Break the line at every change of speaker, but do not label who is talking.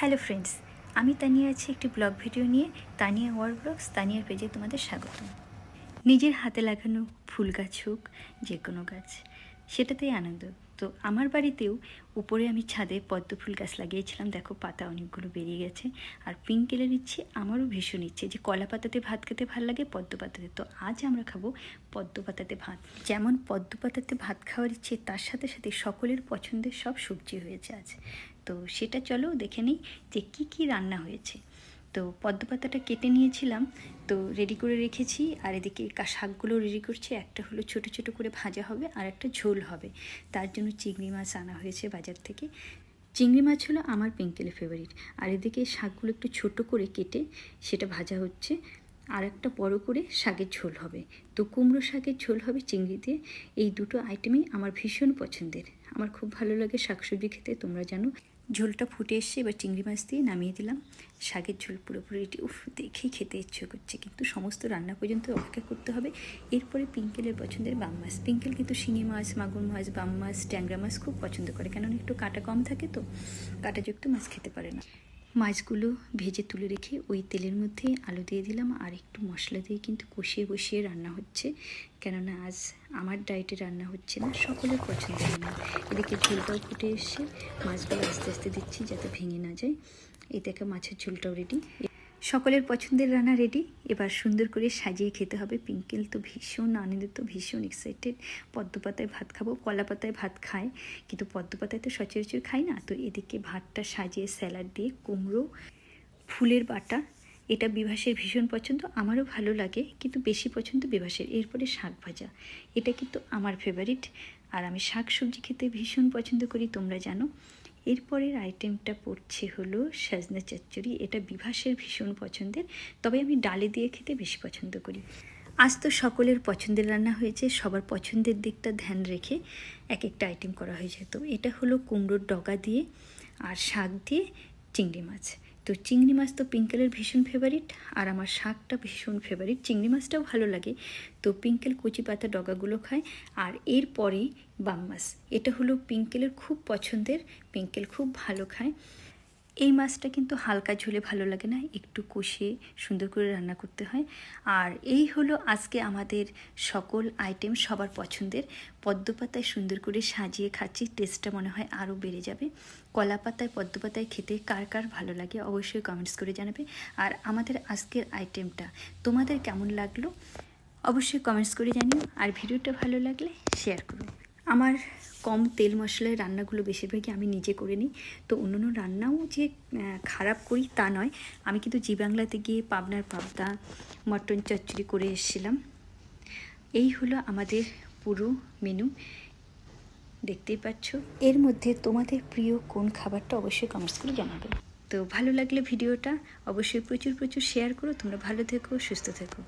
Hello friends, আমি তানিয়া আছি একটি ব্লগ ভিডিও নিয়ে। তানিয়া ওয়ার্ল্ড ব্লগস তানিয়ার পেজে তোমাদের স্বাগত। নিজের হাতে লাগানো ফুল গাছ হোক, যে কোনো গাছ, সেটাতেই আনন্দ। তো আমার বাড়িতেও উপরে আমি ছাদে পদ্ম ফুল গাছ লাগিয়েছিলাম। দেখো পাতা অনেকগুলো বেরিয়ে গেছে। আর পিঙ্ক কেলের ইচ্ছে আমারও ভীষণ ইচ্ছে যে কলা পাতাতে ভাত খেতে ভালো লাগে, পদ্ম পাতাতে। তো আজ আমরা খাবো পদ্ম পাতাতে ভাত। যেমন পদ্ম পাতাতে ভাত খাওয়ার ইচ্ছে, তার সাথে সাথে সকলের পছন্দের সব সবজি হয়েছে আজ। তো সেটা চলো দেখে নিই যে কী কী রান্না হয়েছে। তো পদ্ম পাতাটা কেটে নিয়েছিলাম, তো রেডি করে রেখেছি। আর এদিকে শাকগুলো রেডি করছি। একটা হলো ছোট ছোট করে ভাজা হবে, আর একটা ঝোল হবে। তার জন্য চিংড়ি মাছ আনা হয়েছে বাজার থেকে। চিংড়ি মাছ হলো আমার পিঙ্কেলের ফেভারিট। আর এদিকে শাকগুলো একটু ছোট করে কেটে সেটা ভাজা হচ্ছে। আর একটা বড় করে শাকের ঝোল হবে। তো কুমড়ো শাকের ঝোল হবে চিংড়ি দিয়ে। এই দুটো আইটেমই আমার ভীষণ পছন্দের। আমার খুব ভালো লাগে শাকসবজি খেতে, তোমরা জানো। ঝোলটা ফুটে এসছে, এবার চিংড়ি মাছ দিয়ে নামিয়ে দিলাম। শাকের ঝোল পুরোপুরি রেডি। দেখেই খেতে ইচ্ছে করছে, কিন্তু সমস্ত রান্না পর্যন্ত অপেক্ষা করতে হবে। এরপরে পিঙ্কেলের পছন্দের বাম মাছ। পিঙ্কেল কিন্তু শিঙি মাছ, মাগুর মাছ, বাম মাছ, ট্যাংরা মাছ খুব পছন্দ করে, কেননা একটু কাঁটা কম থাকে, তো কাঁটাযুক্ত মাছ খেতে পারে না। মাছগুলো ভেজে তুলে রেখে ওই তেলের মধ্যে আলু দিয়ে দিলাম, আর একটু মশলা দিয়ে কিন্তু কষিয়ে কষিয়ে রান্না হচ্ছে, কেননা আজ আমার ডায়েটে রান্না হচ্ছে না, সকলের পছন্দের রান্না। এদিকে ঝোলটাও ফুটে এসছে, মাছগুলো আস্তে আস্তে দিচ্ছি যাতে ভেঙে না যায়। এই দেখো মাছের ঝোলটাও রেডি, সকলের পছন্দের রান্না রেডি। এবার সুন্দর করে সাজিয়ে খেতে হবে। পিঙ্কেল তো ভীষণ আনন্দিত, ভীষণ এক্সাইটেড। পদ্ম পাতায় ভাত খাবো। কলা পাতায় ভাত খায়, কিন্তু পদ্ম পাতায় তো সচরাচর খাই না। তো এদিকে ভাতটা সাজিয়ে স্যালাড দিয়ে কুমড়ো, ফুলের বাটা, এটা বিভাসের ভীষণ পছন্দ, আমারও ভালো লাগে, কিন্তু বেশি পছন্দ বিভাসের। এরপরে শাক ভাজা, এটা কিন্তু আমার ফেভারিট। আর আমি শাক সবজি খেতে ভীষণ পছন্দ করি, তোমরা জানো। এরপরের আইটেমটা পড়ছে হলো সজনা চচ্চড়ি। এটা বিভাসের ভীষণ পছন্দের, তবে আমি ডালে দিয়ে খেতে বেশি পছন্দ করি। আজ তো সকলের পছন্দের রান্না হয়েছে, সবার পছন্দের দিকটা ধ্যান রেখে এক একটা আইটেম করা হয়েছে। তো এটা হলো কুমড়োর ডগা দিয়ে আর শাক দিয়ে চিংড়ি মাছ। তো চিংড়ি মাছ তো পিঙ্কেলের ভীষণ ফেভারিট, আর আমার শাকটা ভীষণ ফেভারিট। চিংড়ি মাছটাও ভালো লাগে। তো পিঙ্কেল কচি পাতা ডগাগুলো খায়। আর এরপরেই বাম মাছ, এটা হলো পিঙ্কেলের খুব পছন্দের, পিঙ্কেল খুব ভালো খায়। এই মাছটা কিন্তু হালকা ঝোলে ভালো লাগে না, একটু কষিয়ে সুন্দর করে রান্না করতে হয়। আর এই হলো আজকে আমাদের সকল আইটেম, সবার পছন্দের। পদ্ম পাতায় সুন্দর করে সাজিয়ে খাচ্ছি, টেস্টটা মনে হয় আরও বেড়ে যাবে। কলা পাতায় পদ্ম পাতায় খেতে কার কার ভালো লাগে অবশ্যই কমেন্টস করে জানাবে। আর আমাদের আজকের আইটেমটা তোমাদের কেমন লাগলো অবশ্যই কমেন্টস করে জানিও। আর ভিডিওটা ভালো লাগলে শেয়ার করো। আমার কম তেল মশলায় রান্নাগুলো বেশিরভাগই আমি নিজে করে নিই। তো অন্য রান্নাও যে খারাপ করি তা নয়। আমি কিন্তু জি বাংলাতে গিয়ে পাবনার পাবদা মটন চচ্চড়ি করে এসেছিলাম। এই হলো আমাদের পুরো মেনু, দেখতেই পাচ্ছ। এর মধ্যে তোমাদের প্রিয় কোন খাবারটা অবশ্যই কমেন্টস করে জানাবে। তো ভালো লাগলে ভিডিওটা অবশ্যই প্রচুর প্রচুর শেয়ার করো। তোমরা ভালো থেকো, সুস্থ থেকো।